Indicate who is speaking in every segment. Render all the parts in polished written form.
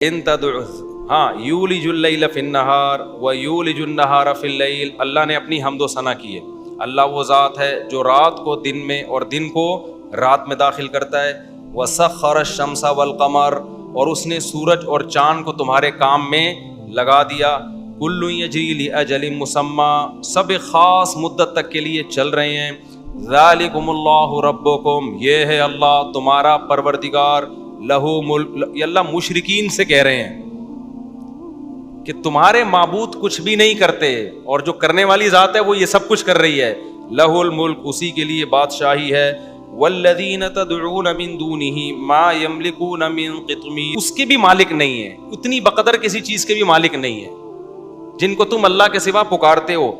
Speaker 1: ان تدعو، ہاں، یولج اللیل فی النہار و یولج النہار فی اللیل، اللہ نے اپنی حمد و ثنا کی ہے. اللہ وہ ذات ہے جو رات کو دن میں اور دن کو رات میں داخل کرتا ہے. وسخر الشمس والقمر، اور اس نے سورج اور چاند کو تمہارے کام میں لگا دیا. کل یجری لاجل مسمی، سب خاص مدت تک کے لیے چل رہے ہیں. ذالکم اللہ ربکم، یہ ہے اللہ تمہارا پروردگار. لہو ملک، یہ اللہ مشرکین سے کہہ رہے ہیں کہ تمہارے معبود کچھ بھی نہیں کرتے، اور جو کرنے والی ذات ہے وہ یہ سب کچھ کر رہی ہے. لہ الملک، اسی کے لیے بادشاہی ہے. والذین تدعون من دونہ ما یملکون من قطمیر، اس کے بھی مالک نہیں ہے، اتنی بقدر کسی چیز کے بھی مالک نہیں ہے جن کو تم اللہ کے سوا پکارتے ہو.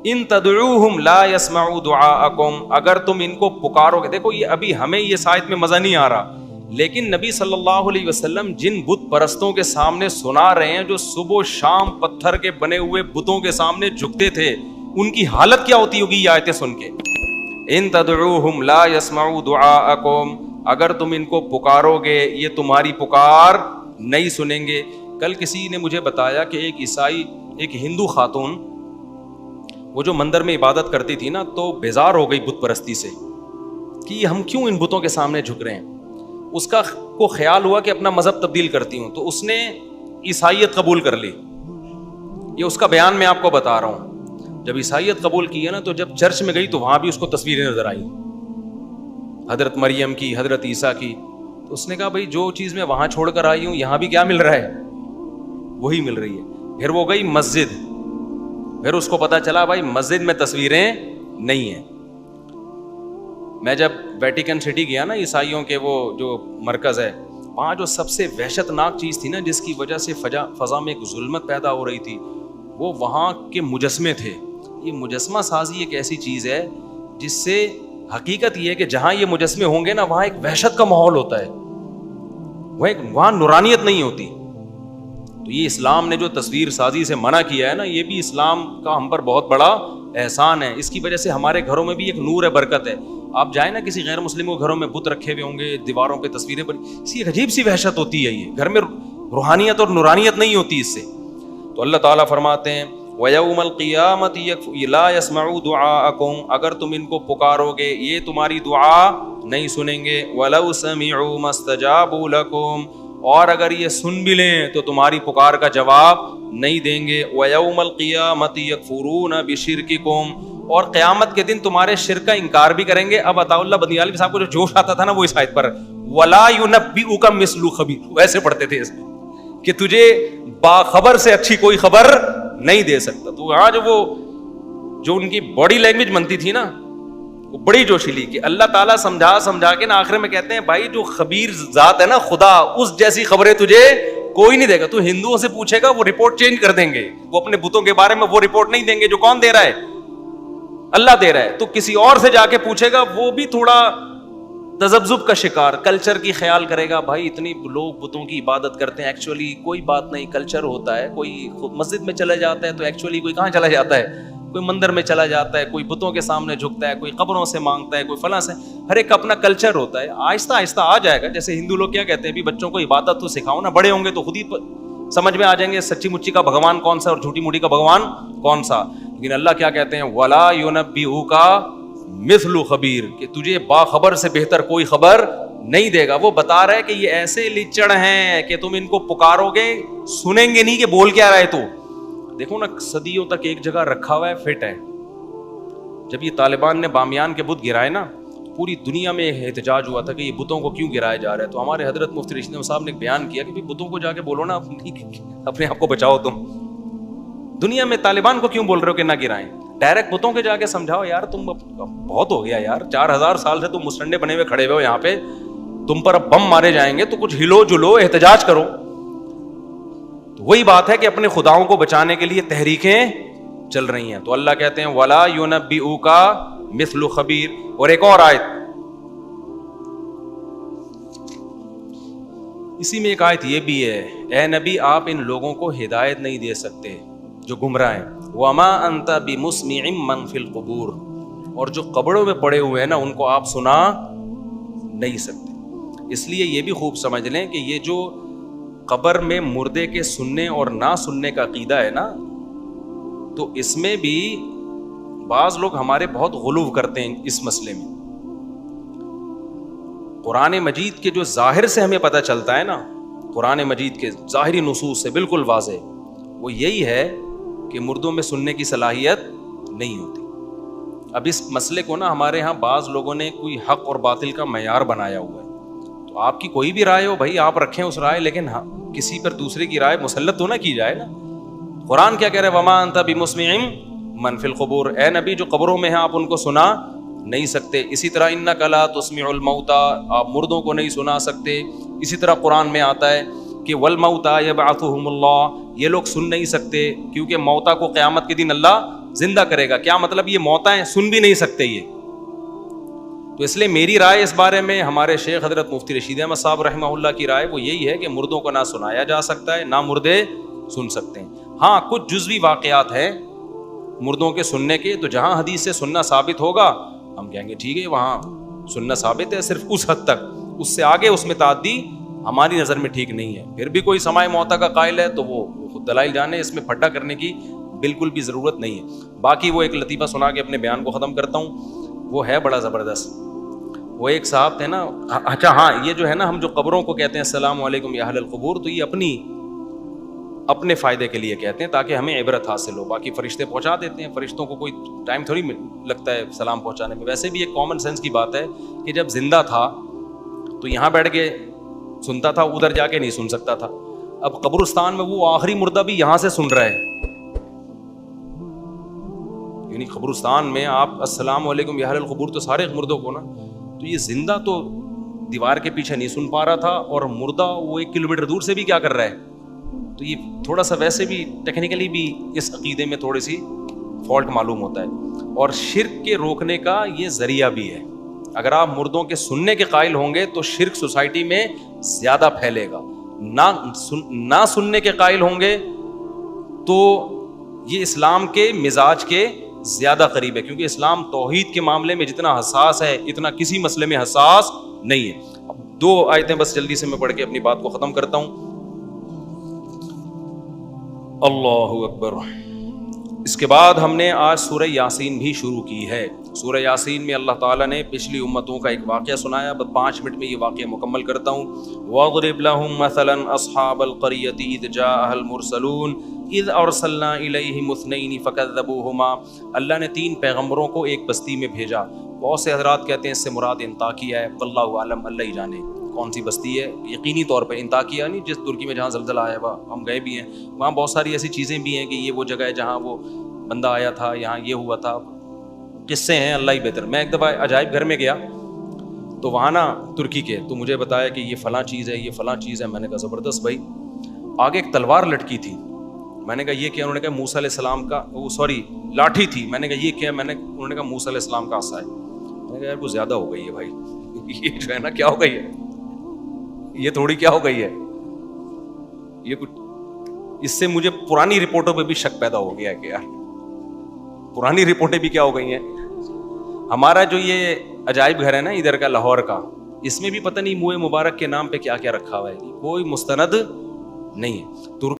Speaker 1: ان تدعوہم لا یسمعوا دعاءکم، اگر تم ان کو پکارو گے. دیکھو یہ ابھی ہمیں یہ آیت میں مزہ نہیں آ رہا، لیکن نبی صلی اللہ علیہ وسلم جن بت پرستوں کے سامنے سنا رہے ہیں، جو صبح و شام پتھر کے بنے ہوئے بتوں کے سامنے جھکتے تھے، ان کی حالت کیا ہوتی ہوگی یہ آیتیں سن کے. ان تدعوہم لا یسمعوا دعاءکم، اگر تم ان کو پکارو گے یہ تمہاری پکار نہیں سنیں گے. کل کسی نے مجھے بتایا کہ ایک عیسائی، ایک ہندو خاتون، وہ جو مندر میں عبادت کرتی تھی نا، تو بیزار ہو گئی بت پرستی سے کہ ہم کیوں ان بتوں کے سامنے جھک رہے ہیں. اس کا کو خیال ہوا کہ اپنا مذہب تبدیل کرتی ہوں، تو اس نے عیسائیت قبول کر لی. یہ اس کا بیان میں آپ کو بتا رہا ہوں. جب عیسائیت قبول کی ہے نا، تو جب چرچ میں گئی تو وہاں بھی اس کو تصویریں نظر آئی، حضرت مریم کی، حضرت عیسیٰ کی. تو اس نے کہا بھائی جو چیز میں وہاں چھوڑ کر آئی ہوں یہاں بھی کیا مل رہا ہے، وہی مل رہی ہے. پھر وہ گئی مسجد، پھر اس کو پتا چلا بھائی مسجد میں تصویریں نہیں ہیں. میں جب ویٹیکن سٹی گیا نا، عیسائیوں کے وہ جو مرکز ہے، وہاں جو سب سے وحشت ناک چیز تھی نا، جس کی وجہ سے فضا میں ایک ظلمت پیدا ہو رہی تھی، وہ وہاں کے مجسمے تھے. یہ مجسمہ سازی ایک ایسی چیز ہے جس سے حقیقت یہ ہے کہ جہاں یہ مجسمے ہوں گے نا، وہاں ایک وحشت کا ماحول ہوتا ہے، وہاں نورانیت نہیں ہوتی. تو یہ اسلام نے جو تصویر سازی سے منع کیا ہے نا، یہ بھی اسلام کا ہم پر بہت بڑا احسان ہے. اس کی وجہ سے ہمارے گھروں میں بھی ایک نور ہے، برکت ہے. آپ جائیں نا کسی غیر مسلم کے گھروں میں، بت رکھے ہوئے ہوں گے، دیواروں پہ تصویریں بنی، اسی ایک عجیب سی وحشت ہوتی ہے. یہ گھر میں روحانیت اور نورانیت نہیں ہوتی اس سے. تو اللہ تعالیٰ فرماتے ہیں وَيَوْمَ الْقِيَامَةِ لَا يَسْمَعُوا دُعَاءَكُمْ، اگر تم ان کو پکارو گے یہ تمہاری دعا نہیں سنیں گے. وَلَوْ سَمِعُوا مَا اسْتَجَابُوا لَكُمْ، اور اگر یہ سن بھی لیں تو تمہاری پکار کا جواب نہیں دیں گے. وَيَوْمَ الْقِيَامَةِ يَكْفُرُونَ بِشِرْكِكُمْ، اور قیامت کے دن تمہارے شرک کا انکار بھی کریں گے. اب عطا اللہ بندیالوی صاحب کو جو جوش آتا تھا نا وہ اس آیت پر، وَلَا يُنَبِّئُكَ مِثْلُ خَبِيرٍ، ویسے پڑھتے تھے اس میں کہ تجھے باخبر سے اچھی کوئی خبر نہیں دے سکتا. تو آج وہ جو ان کی باڈی لینگویج بنتی تھی نا، وہ بڑی جوشیلی، کہ اللہ تعالیٰ سمجھا کے نا آخر میں کہتے ہیں بھائی جو خبیر ذات ہے نا خدا، اس جیسی خبریں تجھے کوئی نہیں دے گا. تو ہندوؤں سے پوچھے گا وہ رپورٹ چینج کر دیں گے، وہ اپنے بتوں کے بارے میں وہ رپورٹ نہیں دیں گے جو کون دے رہا ہے، اللہ دے رہا ہے. تو کسی اور سے جا کے پوچھے گا، وہ بھی تھوڑا تذبذب کا شکار، کلچر کی خیال کرے گا. بھائی اتنی لوگ بتوں کی عبادت کرتے ہیں، ایکچولی کوئی بات نہیں، کلچر ہوتا ہے. کوئی مسجد میں چلا جاتا ہے تو ایکچولی کوئی کہاں چلا جاتا ہے، کوئی مندر میں چلا جاتا ہے، کوئی بتوں کے سامنے جھکتا ہے، کوئی قبروں سے مانگتا ہے، کوئی فلاں سے. ہر ایک کا اپنا کلچر ہوتا ہے. آہستہ آہستہ آ جائے گا. جیسے ہندو لوگ کیا کہتے ہیں، بھی بچوں کو عبادت تو سکھاؤ نا، بڑے ہوں گے تو خود ہی سمجھ میں آ جائیں گے سچی مچی کا بھگوان کون سا اور جھوٹی موٹی کا بھگوان کون سا. لیکن اللہ کیا کہتے ہیں، وَلَا يُنَبِّئُكَ مِثْلُ خَبِيرٍ، کہ تجھے باخبر سے بہتر کوئی خبر نہیں دے گا. وہ بتا رہا ہے کہ یہ ایسے لچڑ ہیں کہ تم ان کو پکارو گے سنیں گے نہیں کہ بول کیا رہا ہے. تو دیکھو نا صدیوں تک ایک جگہ رکھا ہوا ہے، فٹ ہے. جب یہ طالبان نے بامیان کے بت گرائے نا، پوری دنیا میں احتجاج ہوا تھا کہ یہ بتوں کو کیوں گرایا جا رہا ہے. تو ہمارے حضرت مفتی رشید احمد صاحب نے ایک بیان کیا کہ بتوں کو جا کے بولو نا اپنے آپ کو بچاؤ، تم دنیا میں طالبان کو کیوں بول رہے ہو کہ نہ گرائیں. ڈائریکٹ بتوں کے جا کے سمجھاؤ یار تم بہت ہو گیا یار، 4000 سال سے تم مسٹنڈے بنے ہوئے کھڑے ہوئے ہو یہاں پہ، تم پر اب بم مارے جائیں گے تو کچھ ہلو جلو احتجاج کرو. تو وہی بات ہے کہ اپنے خداؤں کو بچانے کے لیے تحریکیں چل رہی ہیں. تو اللہ کہتے ہیں وَلَا يُنَبِّئُكَ مِثْلُ خَبِيرٍ. اور ایک اور آیت، اسی میں ایک آیت یہ بھی ہے، اے نبی آپ ان لوگوں کو ہدایت نہیں دے سکتے جو گمراہ ہیں. وَمَا أَنْتَ بِمُسْمِعٍ مَّن فِي الْقُبُورِ، اور جو قبروں میں پڑے ہوئے ہیں نا ان کو آپ سنا نہیں سکتے. اس لیے یہ بھی خوب سمجھ لیں کہ یہ جو قبر میں مردے کے سننے اور نہ سننے کا عقیدہ ہے نا، تو اس میں بھی بعض لوگ ہمارے بہت غلو کرتے ہیں اس مسئلے میں. قرآن مجید کے جو ظاہر سے ہمیں پتہ چلتا ہے نا، قرآن مجید کے ظاہری نصوص سے بالکل واضح، وہ یہی ہے کہ مردوں میں سننے کی صلاحیت نہیں ہوتی. اب اس مسئلے کو نا ہمارے ہاں بعض لوگوں نے کوئی حق اور باطل کا معیار بنایا ہوا ہے. تو آپ کی کوئی بھی رائے ہو بھائی، آپ رکھیں اس رائے، لیکن کسی پر دوسرے کی رائے مسلط تو نہ کی جائے نا. قرآن کیا کہہ رہے ہیں؟ وما انت بمسمع من فی القبور، اے نبی جو قبروں میں ہیں آپ ان کو سنا نہیں سکتے. اسی طرح انک لا تسمع الموتى، آپ مردوں کو نہیں سنا سکتے. اسی طرح قرآن میں آتا ہے کہ والموتى یبعثهم اللہ، یہ لوگ سن نہیں سکتے کیونکہ موتا کو قیامت کے دن اللہ زندہ کرے گا. کیا مطلب؟ یہ موتا ہیں، سن بھی نہیں سکتے یہ. تو اس لیے میری رائے اس بارے میں، ہمارے شیخ حضرت مفتی رشید احمد صاحب رحمہ اللہ کی رائے وہ یہی ہے کہ مردوں کو نہ سنایا جا سکتا ہے، نہ مردے سن سکتے ہیں. ہاں کچھ جزوی واقعات ہیں مردوں کے سننے کے، تو جہاں حدیث سے سننا ثابت ہوگا ہم کہیں گے ٹھیک ہے وہاں سننا ثابت ہے، صرف اس حد تک، اس سے آگے اس میں تعدی ہماری نظر میں ٹھیک نہیں ہے. پھر بھی کوئی سماع موتا کا قائل ہے تو وہ خود دلائل جانے، اس میں پھڈا کرنے کی بالکل بھی ضرورت نہیں ہے. باقی وہ ایک لطیفہ سنا کے اپنے بیان کو ختم کرتا ہوں، وہ ہے بڑا زبردست. وہ ایک صاحب تھے نا، اچھا ہاں یہ جو ہے نا ہم جو قبروں کو کہتے ہیں السلام علیکم یا اہل القبور، تو یہ اپنے فائدے کے لیے کہتے ہیں تاکہ ہمیں عبرت حاصل ہو. باقی فرشتے پہنچا دیتے ہیں، فرشتوں کو کوئی ٹائم تھوڑی لگتا ہے سلام پہنچانے میں. ویسے بھی ایک کامن سینس کی بات ہے کہ جب زندہ تھا تو یہاں بیٹھ کے سنتا تھا، ادھر جا کے نہیں سن سکتا تھا. اب قبرستان میں وہ آخری مردہ بھی یہاں سے سن رہا ہے، یعنی قبرستان میں آپ السلام علیکم یا اہل القبور تو سارے مردوں کو نا، تو یہ زندہ تو دیوار کے پیچھے نہیں سن پا رہا تھا، اور مردہ وہ 1 کلومیٹر دور سے بھی کیا کر رہا ہے. تو یہ تھوڑا سا ویسے بھی ٹیکنیکلی بھی اس عقیدے میں تھوڑی سی فالٹ معلوم ہوتا ہے. اور شرک کے روکنے کا یہ ذریعہ بھی ہے. اگر آپ مردوں کے سننے کے قائل ہوں گے تو شرک سوسائٹی میں زیادہ پھیلے گا. نہ سننے کے قائل ہوں گے تو یہ اسلام کے مزاج کے زیادہ قریب ہے، کیونکہ اسلام توحید کے معاملے میں جتنا حساس ہے اتنا کسی مسئلے میں حساس نہیں ہے. اب 2 آیتیں بس جلدی سے میں پڑھ کے اپنی بات کو ختم کرتا ہوں. اللہ اکبر. اس کے بعد ہم نے آج سورہ یاسین بھی شروع کی ہے. سورہ یاسین میں اللہ تعالیٰ نے پچھلی امتوں کا ایک واقعہ سنایا. بس 5 منٹ میں یہ واقعہ مکمل کرتا ہوں. وَاضْرِبْ لَهُمْ مَثَلًا أَصْحَابَ الْقَرْيَةِ إِذْ جَاءَهَا الْمُرْسَلُونَ اذ ارسلنا الیہم اثنین فکذبوہما. اللہ نے 3 پیغمبروں کو ایک بستی میں بھیجا. بہت سے حضرات کہتے ہیں اس سے مراد انطاکیہ ہے، واللہ عالم، اللہ ہی جانے کون سی بستی ہے. یقینی طور پہ انطاکیہ نہیں جس ترکی میں جہاں زلزلہ آیا ہوا، ہم گئے بھی ہیں وہاں بہت ساری ایسی چیزیں بھی ہیں کہ یہ وہ جگہ ہے جہاں وہ بندہ آیا تھا، یہاں یہ ہوا تھا. قصے ہیں اللہ ہی بہتر. میں ایک دفعہ عجائب گھر میں گیا تو وہاں نا ترکی کے، تو مجھے بتایا کہ یہ فلاں چیز ہے، یہ فلاں چیز ہے. میں نے کہا زبردست بھائی. آگے ایک تلوار لٹکی تھی. میں نے کہا یہ کیا؟ انہوں نے کہا موسیٰ علیہ السلام کا لاٹھی تھی. میں نے کہا یہ کیا؟ انہوں نے کہا موسیٰ علیہ السلام کا عصا ہے. میں نے کہا یار وہ زیادہ ہو گئی ہے بھائی، یہ جو ہے نا کیا ہو گئی ہے، یہ تھوڑی کیا ہو گئی ہے یہ کچھ. اس سے مجھے پرانی رپورٹوں پہ بھی شک پیدا ہو گیا ہے کہ یار پرانی رپورٹیں بھی کیا ہو گئی ہیں. ہمارا جو یہ عجائب گھر ہے نا ادھر کا لاہور کا، اس میں بھی پتہ نہیں منہ مبارک کے نام پہ کیا کیا رکھا ہوا ہے، کوئی مستند نہیں ہے.